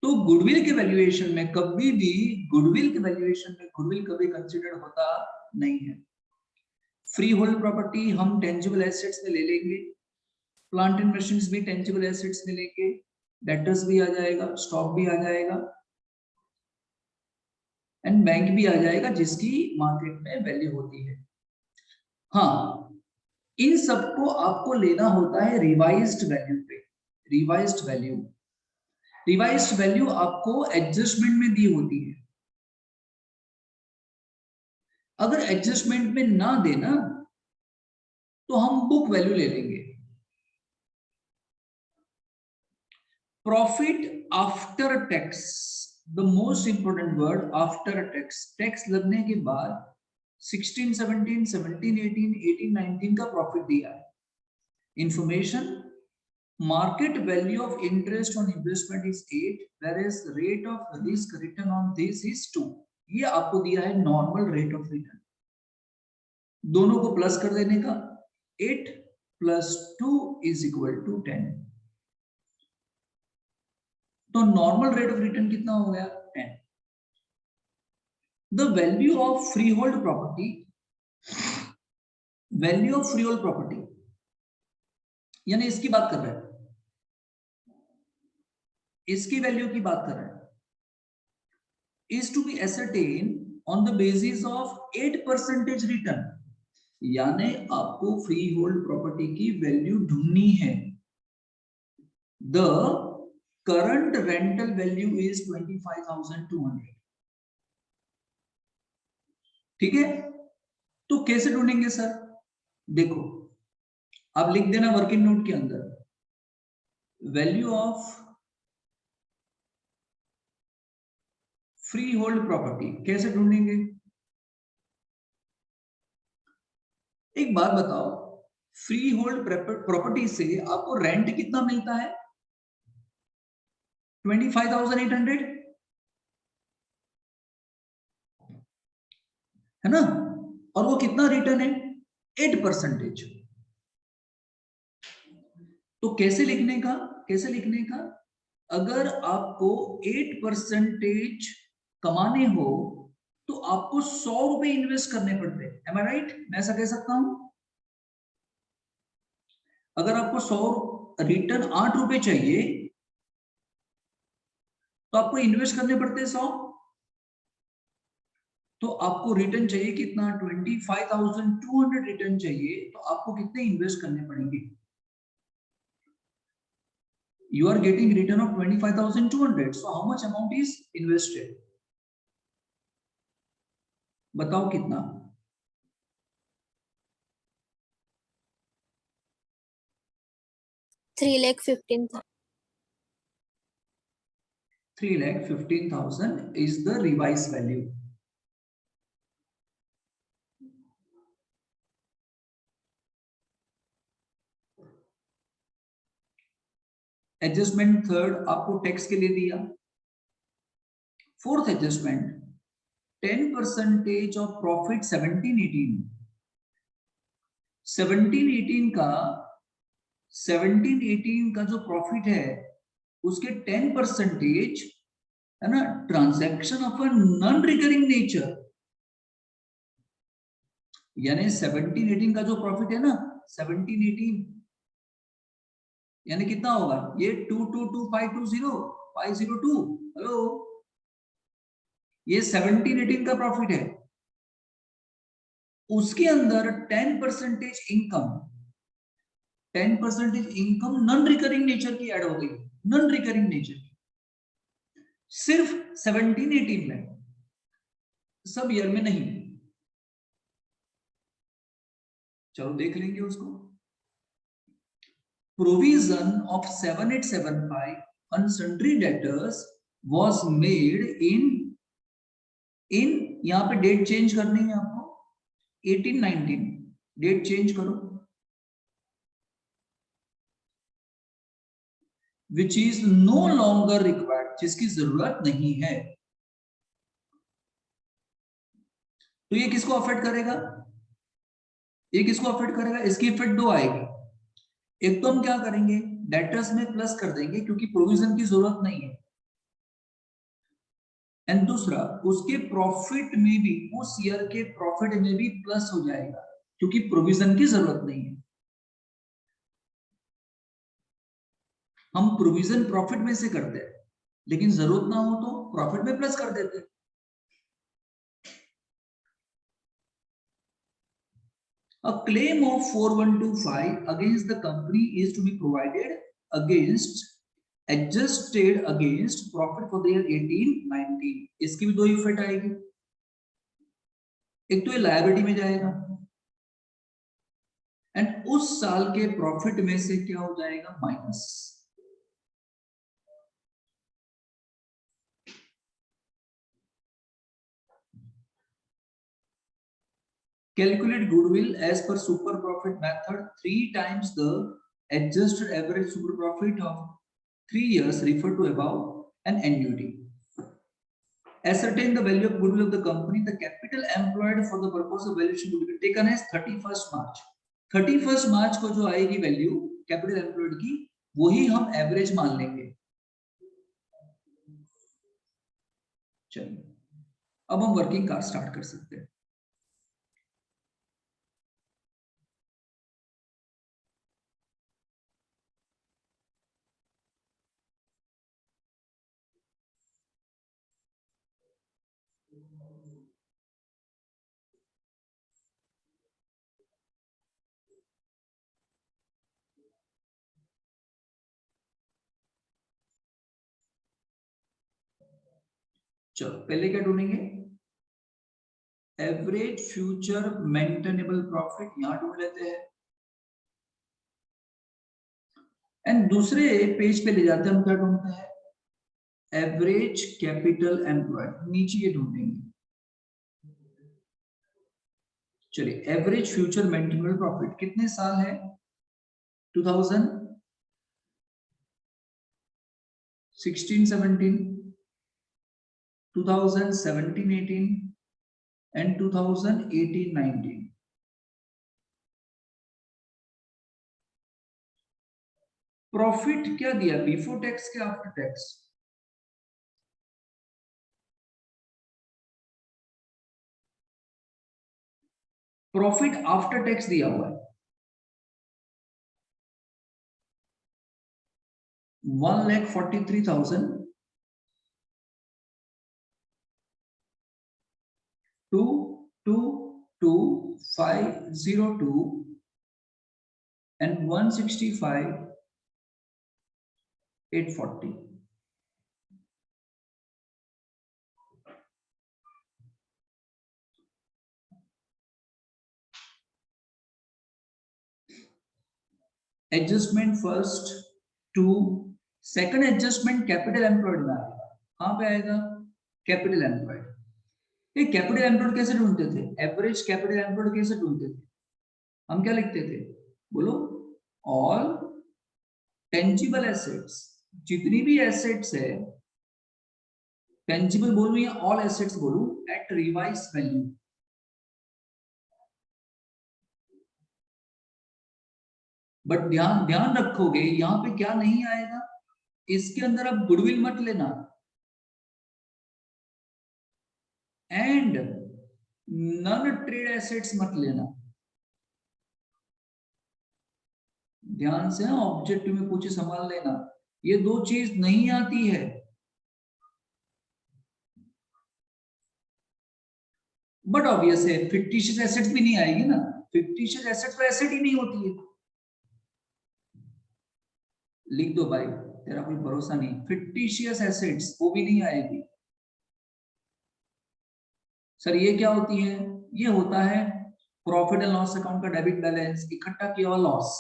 तो गुडविल के वैल्यूएशन में कभी भी गुडविल के वैल्यूएशन में गुडविल कभी कंसीडर होता नहीं है। फ्री होल्ड प्रॉपर्टी हम टेंजिबल एसेट्स में ले लेंगे, प्लांट एंड मशीन्स भी टेंजिबल एसेट्स में लेंगे, डेटर्स भी आ जाएगा, स्टॉक भी आ जाएगा एंड बैंक भी आ जाएगा जिसकी मार्केट में वैल्यू होती है। हाँ, इन सबको आपको लेना होता है रिवाइज्ड वैल्यू पे। रिवाइज्ड वैल्यू, रिवाइज्ड वैल्यू आपको एडजस्टमेंट में दी होती है। अगर एडजस्टमेंट में ना देना तो हम बुक वैल्यू ले लेंगे। Profit after tax, the most important word after tax. Tax लगने के बाद 16, 17, 17, 18, 18, 19 का प्रॉफिट दिया है। Information, market value of interest on investment is 8, whereas rate of risk return on this is 2. ये आपको दिया है नॉर्मल रेट ऑफ रिटर्न। दोनों को प्लस कर देने का, 8 + 2 = 10। तो नॉर्मल रेट ऑफ रिटर्न कितना हो गया? 10। The value of free hold property, value of free hold property यानी इसकी बात कर रहे हैं, इसकी वैल्यू की बात कर रहे हैं, is to be ascertained on the basis of 8% return। यानी आपको फ्री होल्ड प्रॉपर्टी की वैल्यू ढूंढनी है। The current rental value is 25,200। ठीक है, तो कैसे ढूंढेंगे सर? देखो, आप लिख देना वर्किंग नोट के अंदर, value of free hold property कैसे ढूंढेंगे? एक बात बताओ, फ्री होल्ड प्रॉपर्टी से आपको रेंट कितना मिलता है? 25,800 है ना, और वो कितना रिटर्न है? 8%। तो कैसे लिखने का, कैसे लिखने का? अगर आपको 8% कमाने हो तो आपको 100 रुपए इन्वेस्ट करने पड़ते हैं। एम आई राइट? मैं ऐसा कह सकता हूं? अगर आपको 100 रिटर्न 8 रुपए चाहिए तो आपको इन्वेस्ट करने पड़ते हैं 100। तो आपको रिटर्न चाहिए कितना? 25,200 रिटर्न चाहिए, तो आपको कितने इन्वेस्ट करने पड़ेंगे? You are getting return of 25,200, so how much amount is invested? बताओ कितना? 3,15,000। 3,15,000 is the revised value. Adjustment third आपको टैक्स के लिए दिया। Fourth adjustment, 10% of profit 17-18। 17-18 का 17-18 का जो प्रॉफिट है उसके 10% है ना, transaction of a non recurring nature. यानी 17-18 का जो प्रॉफिट है ना, 17-18 यानी कितना होगा? ये 222,520 502। हेलो, ये 17-18 का प्रॉफिट है। उसके अंदर 10% income, 10% income non recurring nature की ऐड हो गई। नॉन रिकरिंग नेचर की सिर्फ 17-18 में, सब ईयर में नहीं। चलो देख लेंगे उसको। Provision of 7875 on sundry debtors was made in यहाँ पे डेट चेंज करनी है आपको, 18-19 डेट चेंज करो, which is no longer required, जिसकी जरूरत नहीं है। तो ये किसको अफेक्ट करेगा? ये किसको अफेक्ट करेगा? इसकी इफेक्ट दो आएगी। एक तो हम क्या करेंगे, डेटर्स में प्लस कर देंगे क्योंकि प्रोविजन की जरूरत नहीं है। एंड दूसरा उसके प्रॉफिट में भी, उस ईयर के प्रॉफिट में भी प्लस हो जाएगा, क्योंकि प्रोविजन की जरूरत नहीं है। हम प्रोविजन प्रॉफिट में से करते हैं, लेकिन जरूरत ना हो तो प्रॉफिट में प्लस कर देते हैं। A claim of 4125 against the company is to be provided against, adjusted against profit for the year 18-19। इसकी भी दो इफेक्ट आएगी, एक तो ये लायबिलिटी में जाएगा एंड उस साल के प्रॉफिट में से क्या हो जाएगा, minus. Calculate goodwill as per super profit method 3 times the adjusted average super profit of 3 years referred to above and annuity. Ascertain the value of goodwill of the company. The capital employed for the purpose of valuation will be taken as 31st March. 31st March को जो आएगी value capital employed की, वही हम average मान लेंगे। चलिए अब हम वर्किंग कार स्टार्ट कर सकते हैं। चलो पहले क्या ढूंढेंगे, एवरेज फ्यूचर मेंटेनेबल प्रॉफिट, यहां ढूंढ लेते हैं। एंड दूसरे पेज पे ले जाते हैं, हम क्या ढूंढते हैं, एवरेज कैपिटल एम्प्लॉयड, नीचे ये ढूंढेंगे। चलिए एवरेज फ्यूचर मेंटेनेबल प्रॉफिट कितने साल है, 2016-17, 2017-18 एंड 2018-19। प्रॉफिट क्या दिया, बिफोर टैक्स के after tax, profit after tax दिया हुआ है 1,43,000 2,2,2,502 and 165,840। Adjustment first two, second adjustment capital employed में आएगा। कहां पे आएगा, कैपिटल एम्प्लॉयड। ये कैपिटल एम्प्लॉयड कैसे ढूंढते थे, एवरेज कैपिटल एम्प्लॉयड कैसे ढूंढते थे, हम क्या लिखते थे, बोलो, ऑल टेंजिबल एसेट्स, जितनी भी एसेट्स है, टेंजिबल बोलूं या ऑल एसेट्स बोलूं, एट रिवाइज वैल्यू। बट ध्यान ध्यान रखोगे यहां पे क्या नहीं आएगा, इसके अंदर अब गुडविल मत लेना एंड नॉन ट्रेड एसेट्स मत लेना। ध्यान से ऑब्जेक्टिव में पूछे संभाल लेना, ये दो चीज नहीं आती है। बट ऑब्वियस है फिक्टिशियस एसेट्स भी नहीं आएगी ना, फिक्टिशियस एसेट्स तो एसेट ही नहीं होती है। लिख दो भाई, तेरा कोई भरोसा नहीं, फिक्टिशियस एसेट्स वो भी नहीं आएगी। सर ये क्या होती है, ये होता है प्रॉफिट एंड लॉस अकाउंट का डेबिट बैलेंस, इकट्ठा किया हुआ लॉस।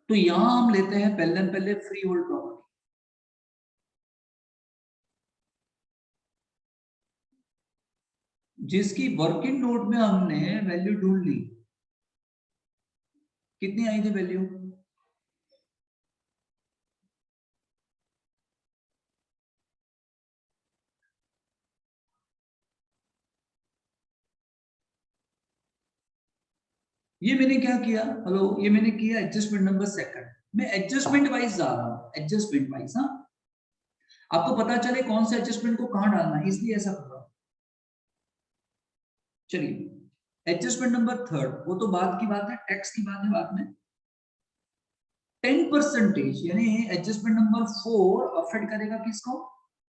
तो यहां हम लेते हैं पहले फ्री होल्ड प्रॉपर्टी, जिसकी वर्किंग नोट में हमने वैल्यू ढूंढ ली। कितनी आई थी वैल्यू, ये मैंने क्या किया, हेलो, ये मैंने किया एडजस्टमेंट नंबर सेकंड। मैं एडजस्टमेंट वाइज जा रहा हूं, एडजस्टमेंट वाइज। हाँ, आपको पता चले कौन से एडजस्टमेंट को कहां डालना है, इसलिए ऐसा कर रहा हूं। चलिए एडजस्टमेंट नंबर थर्ड, वो तो बाद की बात है, टैक्स की बात है बाद में। 10% यानी एडजस्टमेंट नंबर 4 अफेक्ट करेगा किसको,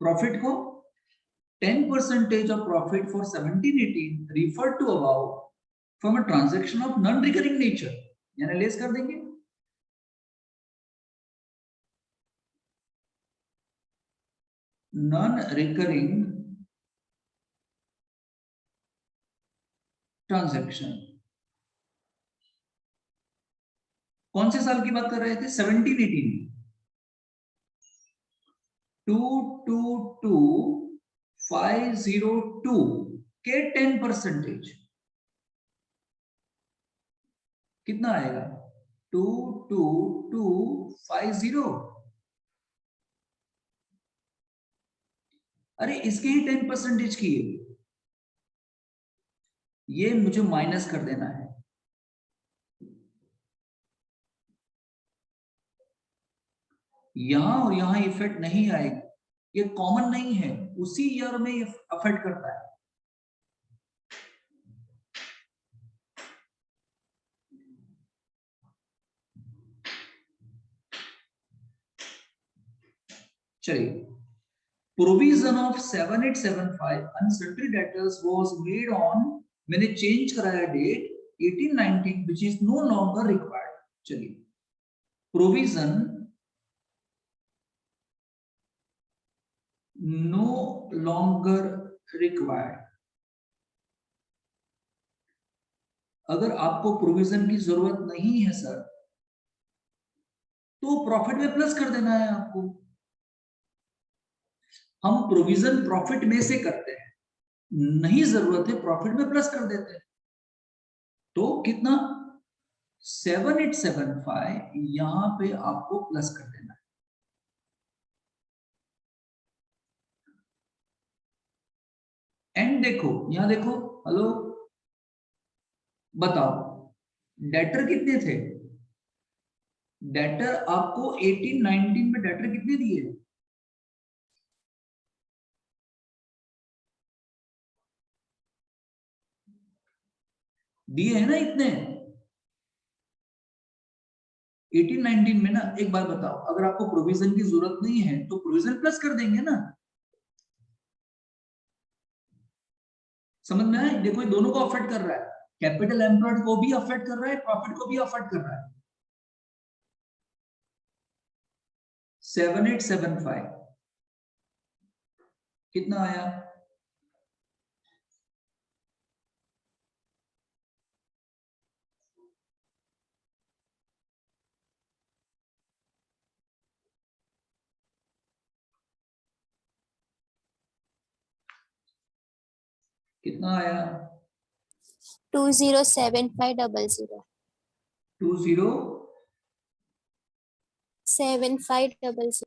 प्रॉफिट को। 10% of profit for 17-18 referred to above from a transaction of non-recurring nature, यानी लेस कर देंगे। non-recurring transaction. कौन से साल की बात कर रहे थे, 17-18। 222502 के 10% कितना आएगा, 22250। अरे इसके ही 10% की है, ये मुझे माइनस कर देना है। यहां और यहां इफेक्ट नहीं आएगा, ये कॉमन नहीं है, उसी ईयर में अफेक्ट करता है। चलिए, provision of 7875 unsettled debtors was made on, मैंने चेंज कराया date 1819 which is no longer required. चलिए, प्रोविजन नो लॉन्गर रिक्वायर्ड। अगर आपको प्रोविजन की जरूरत नहीं है सर, तो प्रॉफिट में प्लस कर देना है आपको। हम प्रोविजन प्रॉफिट में से करते हैं, नहीं जरूरत है प्रॉफिट में प्लस कर देते हैं। तो कितना, 7875 यहां पे आपको प्लस कर देना है। एंड देखो, यहां देखो, हेलो बताओ, डेटर कितने थे, डेटर आपको 1819 में डेटर कितने दिए, दिए है ना इतने 1819 में ना। एक बात बताओ, अगर आपको प्रोविजन की जरूरत नहीं है तो प्रोविजन प्लस कर देंगे ना, समझ में आए। देखो ये दोनों को अफेक्ट कर रहा है, कैपिटल एम्प्लॉयड को भी अफेक्ट कर रहा है, प्रॉफिट को भी अफेक्ट कर रहा है। 7875 कितना आया, कितना आया, 207500 7500।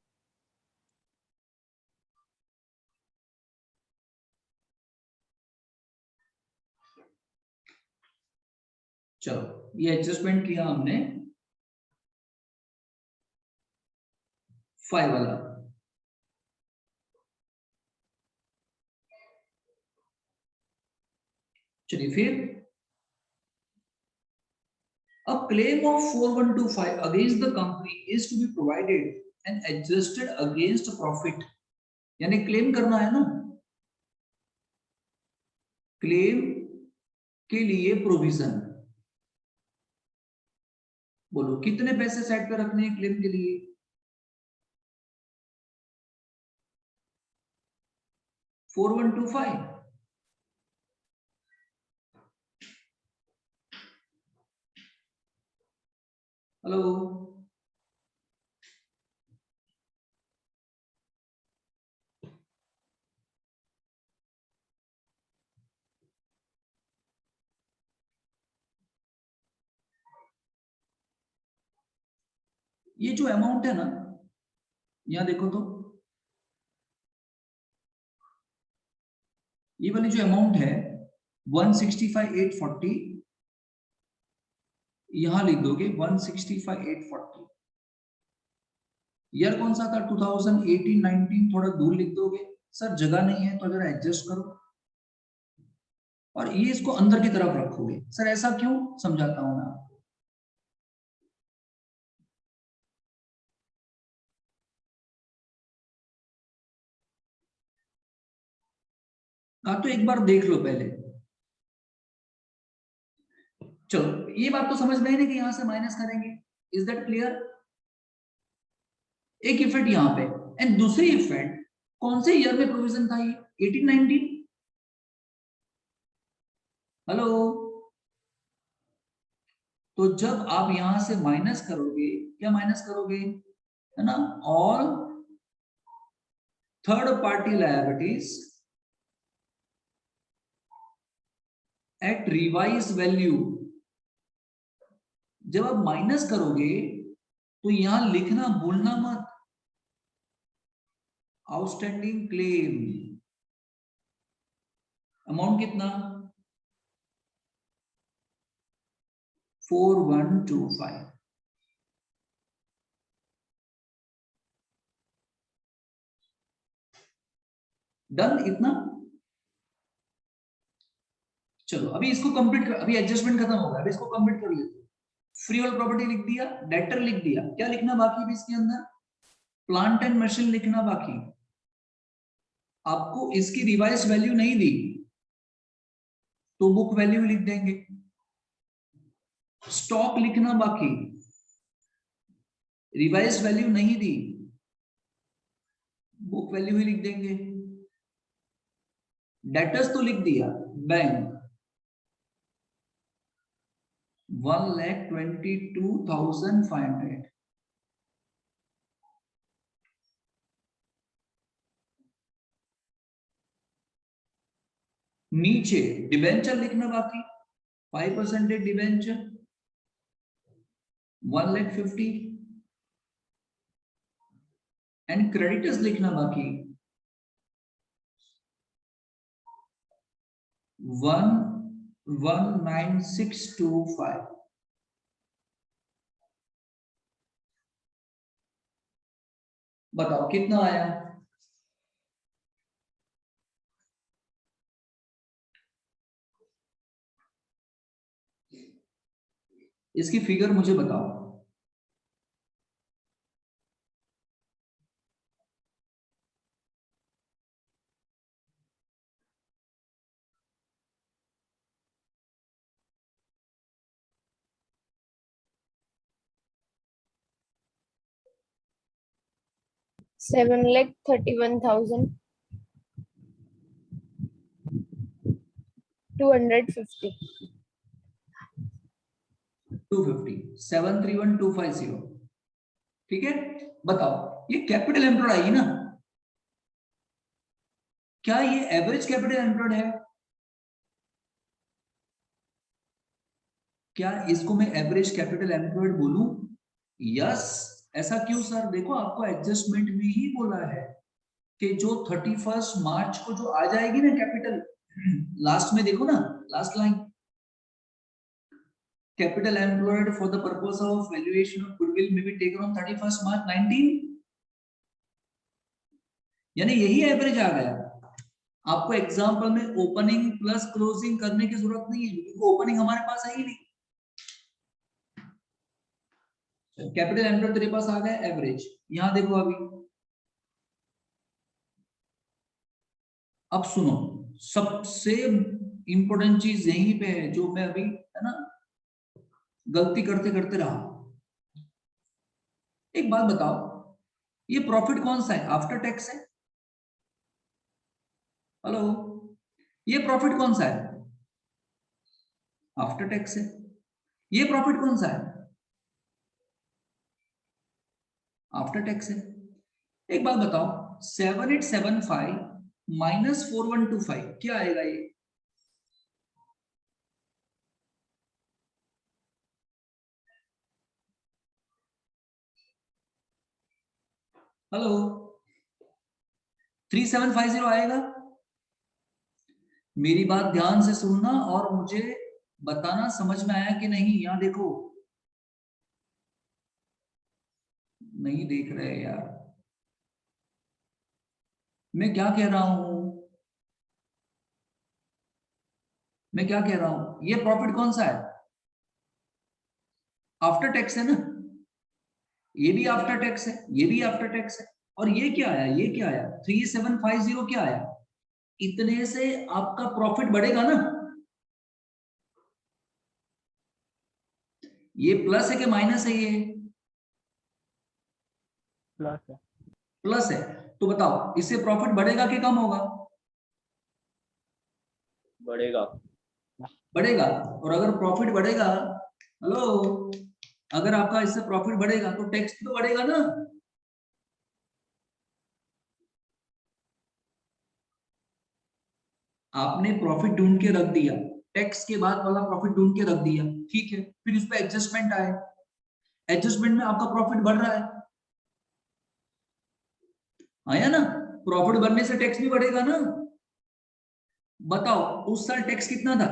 चलो ये एडजस्टमेंट किया हमने 5 वाला। चलिए फिर, a claim of 4125 against the company is to be provided and adjusted against profit, यानी क्लेम करना है ना, क्लेम के लिए प्रोविजन। बोलो कितने पैसे साइड पे रखने हैं क्लेम के लिए, 4125। हेलो, ये जो अमाउंट है ना, यहां देखो तो, ये वाली जो अमाउंट है 165,840, यहां लिख दोगे 165,840। ईयर कौन सा था? 2018 19, थोड़ा दूर लिख दोगे सर, जगह नहीं है तो जरा एडजस्ट करो, और ये इसको अंदर की तरफ रखोगे। सर ऐसा क्यों, समझाता हूं मैं आपको। तो एक बार देख लो पहले। चलो ये बात तो समझ में आई ना कि यहां से माइनस करेंगे, इज दैट क्लियर? एक इफेक्ट यहां पे, एंड दूसरी इफेक्ट कौन से ईयर में प्रोविजन था ये? 18 19? हेलो? तो जब आप यहां से माइनस करोगे, क्या माइनस करोगे, है ना, all third party liabilities at revise value, जब आप माइनस करोगे तो यहां लिखना भूलना मत, आउटस्टैंडिंग क्लेम अमाउंट कितना, 4125। डन इतना? चलो अभी इसको कंप्लीट कर, अभी एडजस्टमेंट खत्म होगा, अभी इसको कंप्लीट कर लेते। फ्री होल्ड प्रॉपर्टी लिख दिया, डेटर लिख दिया, क्या लिखना बाकी है इसके अंदर? प्लांट एंड मशीन लिखना बाकी। आपको इसकी रिवाइज वैल्यू नहीं दी तो बुक वैल्यू लिख देंगे। स्टॉक लिखना बाकी, रिवाइज वैल्यू नहीं दी, बुक वैल्यू ही लिख देंगे। डेटर्स तो लिख दिया, बैंक 1,22,500। नीचे डिबेंचर लिखना बाकी, 5% डिबेंचर 1,50,000, एंड क्रेडिटर्स लिखना बाकी 1,19,625। बताओ कितना आया? इसकी फिगर मुझे बताओ। Seven lakh 31,250. 250, 731,250। ठीक है, बताओ ये कैपिटल एम्प्लॉयड आई ना? क्या ये एवरेज कैपिटल एम्प्लॉयड है? क्या इसको मैं एवरेज कैपिटल एम्प्लॉयड बोलूं? यस। ऐसा क्यों सर? देखो आपको एडजस्टमेंट में ही बोला है कि जो 31 मार्च को जो आ जाएगी ना कैपिटल, लास्ट में देखो ना, last line, capital employed for the purpose of valuation of goodwill may be taken on 31st March 19, यानी यही एवरेज आ गया। आपको एग्जांपल में ओपनिंग प्लस क्लोजिंग करने की जरूरत नहीं है, क्योंकि ओपनिंग हमारे पास है ही नहीं। कैपिटल एम्प्लॉयड तेरे पास आ गया एवरेज, यहां देखो अभी। अब सुनो, सबसे इंपॉर्टेंट चीज यहीं पे है जो मैं अभी, है ना, गलती करते करते रहा। एक बात बताओ, ये प्रॉफिट कौन सा है? आफ्टर टैक्स है। हेलो? ये प्रॉफिट कौन सा है? आफ्टर टैक्स है। ये प्रॉफिट कौन सा है? आफ्टर टैक्स है। एक बात बताओ, 7875 माइनस 4125 क्या आएगा ये? हेलो? 3750 आएगा। मेरी बात ध्यान से सुनना और मुझे बताना समझ में आया कि नहीं। यहां देखो, नहीं देख रहे यार, मैं क्या कह रहा हूं, मैं क्या कह रहा हूं, ये प्रॉफिट कौन सा है, आफ्टर टैक्स है ना, ये भी आफ्टर टैक्स है, ये भी आफ्टर टैक्स है, और ये क्या आया, ये क्या आया 3750 क्या आया, इतने से आपका प्रॉफिट बढ़ेगा ना, ये प्लस है कि माइनस है, ये प्लस है। प्लस है, तो बताओ इससे प्रॉफिट बढ़ेगा कि कम होगा, बढ़ेगा। बढ़ेगा, और अगर प्रॉफिट बढ़ेगा, हेलो, अगर आपका इससे प्रॉफिट बढ़ेगा तो टैक्स तो बढ़ेगा ना, आपने प्रॉफिट ढूंढ के रख दिया, टैक्स के बाद वाला प्रॉफिट ढूंढ के रख दिया, ठीक है, फिर उस पर एडजस्टमेंट आए, एडजस्टमेंट में आपका प्रॉफिट बढ़ रहा है, आया ना, प्रॉफिट बढ़ने से टैक्स भी बढ़ेगा ना, बताओ उस साल टैक्स कितना था,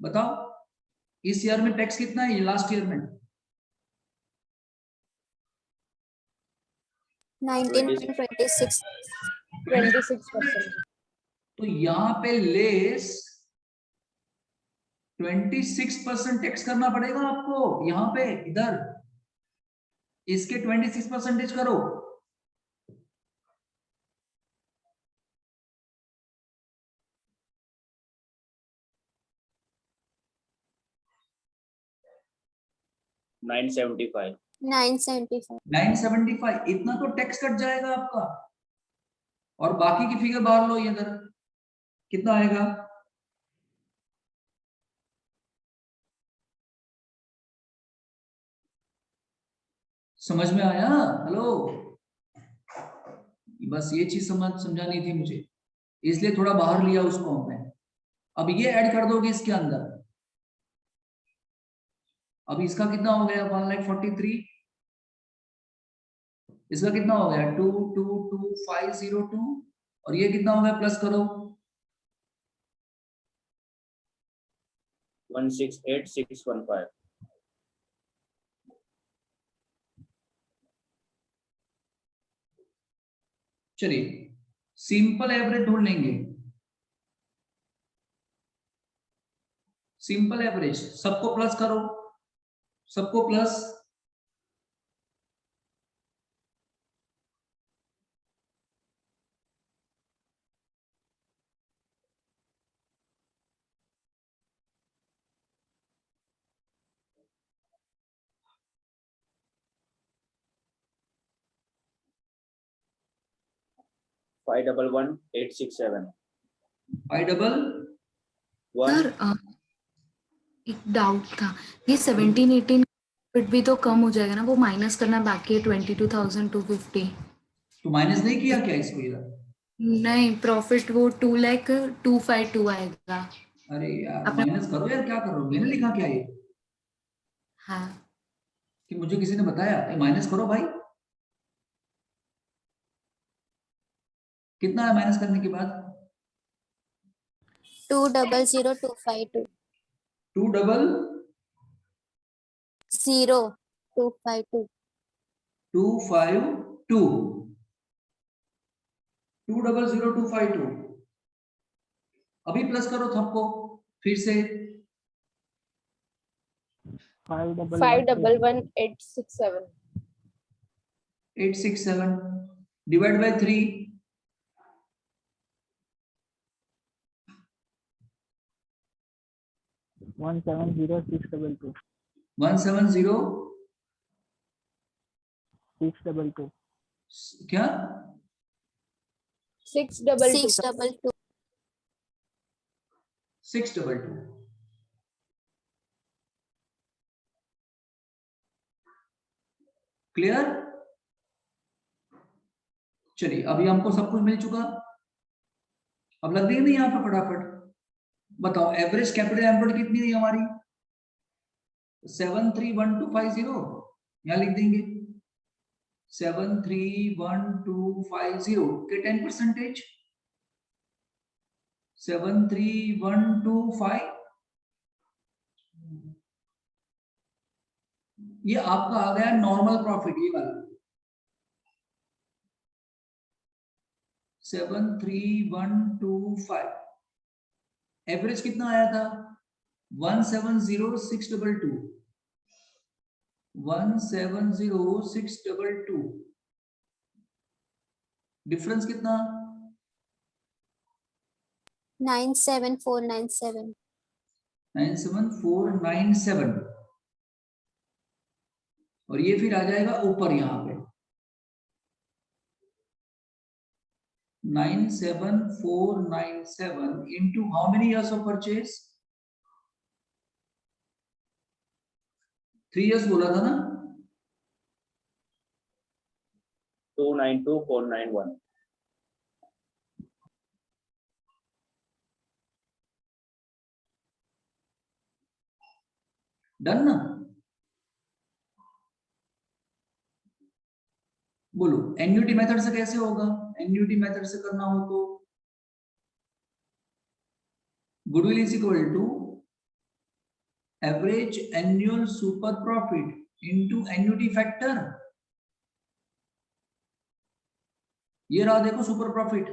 बताओ इस ईयर में टैक्स कितना है, लास्ट ईयर में 19.26 26%. तो यहाँ पे लेस 26% टैक्स करना पड़ेगा आपको, यहाँ पे इधर इसके 26% करो, $975. 975. 975 इतना तो टैक्स कट जाएगा आपका, और बाकी की फिगर बाहर लो, ये इधर कितना आएगा, समझ में आया, हेलो, बस ये चीज समझानी थी मुझे, इसलिए थोड़ा बाहर लिया उसको हमने, अब ये ऐड कर दोगे इसके अंदर, अब इसका कितना हो गया 1,43,000, इसका कितना हो गया 222,502, और ये कितना हो गया, प्लस करो 168,615. चलिए सिंपल एवरेज ढूंढ लेंगे, सिंपल एवरेज सबको प्लस करो, सबको plus, Five double one 867. 511, sir एक डाउट था, ये 17-18 प्रॉफिट भी तो कम हो जाएगा ना, वो माइनस करना बाकी है 22,250. तो माइनस नहीं किया क्या इसको इधर, नहीं, प्रॉफिट वो 2,0252 आएगा. अरे यार अपने माइनस करो यार, क्या कर रहे हो, मैंने लिखा क्या ये, हाँ, कि मुझे किसी ने बताया माइनस करो भाई, कितना है माइनस करने के बाद 200,252. 2,252, 252. 2,00252, अभी प्लस करो सबको फिर से, 511,867. 867 डिवाइड बाय 3, 170,622. 170 622. क्या 622. 622, क्लियर, चलिए अभी हमको सब कुछ मिल चुका, अब लग रही है नहीं यहाँ पे फटाफट, बताओ एवरेज कैपिटल एम्प्लॉयड कितनी है हमारी 731250, यहाँ लिख देंगे 731250 के 10%, 73125, ये आपका आ गया नॉर्मल प्रॉफिट, ये वाला 73125। एवरेज कितना आया था? 170622। 170622। डिफरेंस कितना? 97497. 97497। और ये फिर आ जाएगा ऊपर यहाँ पे 97497 into how many years of purchase? 3 years बोला था ना? 292491. डन ना? बोलो एन्युटी मेथड से कैसे होगा? एन्युटी मेथड से करना हो तो goodwill is equal to average annual super profit into annuity factor. ये रहा देखो super profit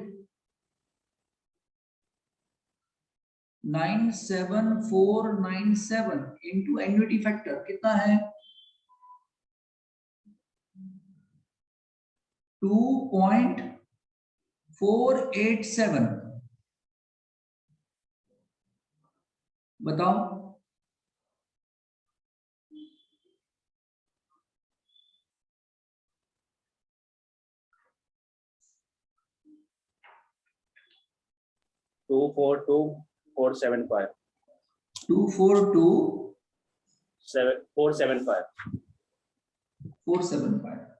97497 into annuity factor कितना है? 2.487। बताओ। Two four two 475. 242 475. 475।